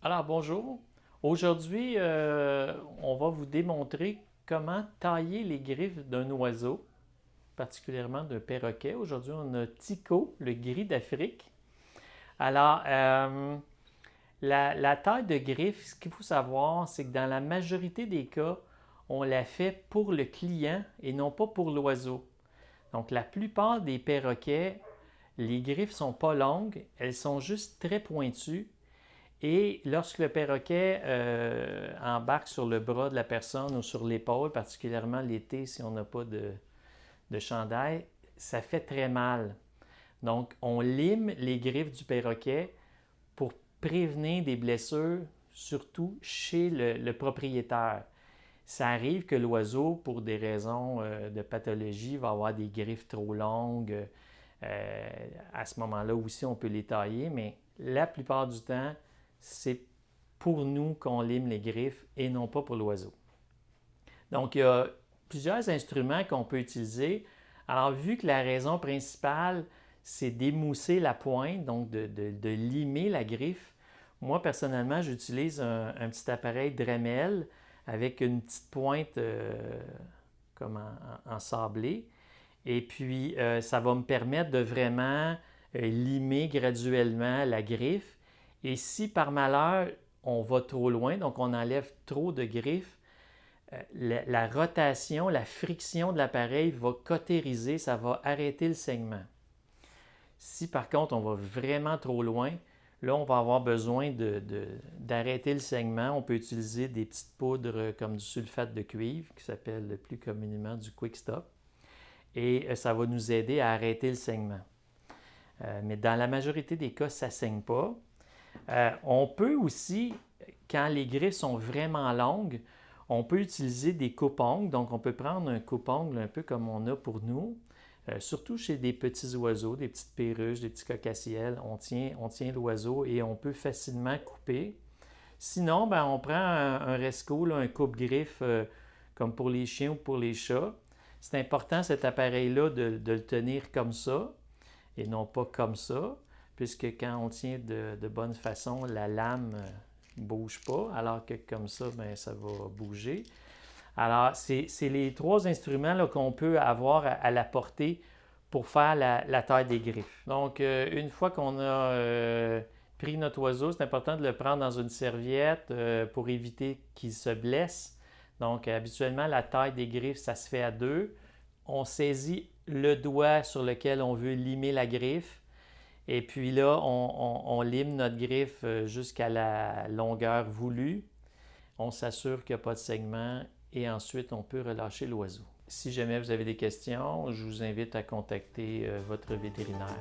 Alors bonjour. Aujourd'hui, on va vous démontrer comment tailler les griffes d'un oiseau, particulièrement d'un perroquet. Aujourd'hui, on a Tycho, le gris d'Afrique. Alors, la taille de griffe, ce qu'il faut savoir, c'est que dans la majorité des cas, on la fait pour le client et non pas pour l'oiseau. Donc, la plupart des perroquets, les griffes sont pas longues, elles sont juste très pointues. Et lorsque le perroquet embarque sur le bras de la personne ou sur l'épaule, particulièrement l'été si on n'a pas de chandail, ça fait très mal. Donc, on lime les griffes du perroquet pour prévenir des blessures, surtout chez le propriétaire. Ça arrive que l'oiseau, pour des raisons de pathologie, va avoir des griffes trop longues. À ce moment-là aussi, on peut les tailler, mais la plupart du temps, c'est pour nous qu'on lime les griffes et non pas pour l'oiseau. Donc, il y a plusieurs instruments qu'on peut utiliser. Alors, vu que la raison principale, c'est d'émousser la pointe, donc de limer la griffe, moi, personnellement, j'utilise un petit appareil Dremel avec une petite pointe comme en sablé. Et puis, ça va me permettre de vraiment limer graduellement la griffe. Et si par malheur, on va trop loin, donc on enlève trop de griffes, la rotation, la friction de l'appareil va cautériser, ça va arrêter le saignement. Si par contre, on va vraiment trop loin, là, on va avoir besoin d'arrêter le saignement. On peut utiliser des petites poudres comme du sulfate de cuivre, qui s'appelle plus communément du Quick Stop. Et ça va nous aider à arrêter le saignement. Mais dans la majorité des cas, ça ne saigne pas. On peut aussi, quand les griffes sont vraiment longues, on peut utiliser des coupe-ongles. Donc, on peut prendre un coupe-ongle un peu comme on a pour nous, surtout chez des petits oiseaux, des petites perruches, des petits cocassiels. On tient l'oiseau et on peut facilement couper. Sinon, on prend un resco, là, un coupe-griffe, comme pour les chiens ou pour les chats. C'est important, cet appareil-là, de le tenir comme ça et non pas comme ça, puisque quand on tient de bonne façon, la lame ne bouge pas, alors que comme ça, ça va bouger. Alors, c'est les trois instruments là, qu'on peut avoir à la portée pour faire la taille des griffes. Donc, une fois qu'on a pris notre oiseau, c'est important de le prendre dans une serviette pour éviter qu'il se blesse. Donc, habituellement, la taille des griffes, ça se fait à deux. On saisit le doigt sur lequel on veut limer la griffe. Et puis là, on lime notre griffe jusqu'à la longueur voulue. On s'assure qu'il n'y a pas de saignement et ensuite, on peut relâcher l'oiseau. Si jamais vous avez des questions, je vous invite à contacter votre vétérinaire.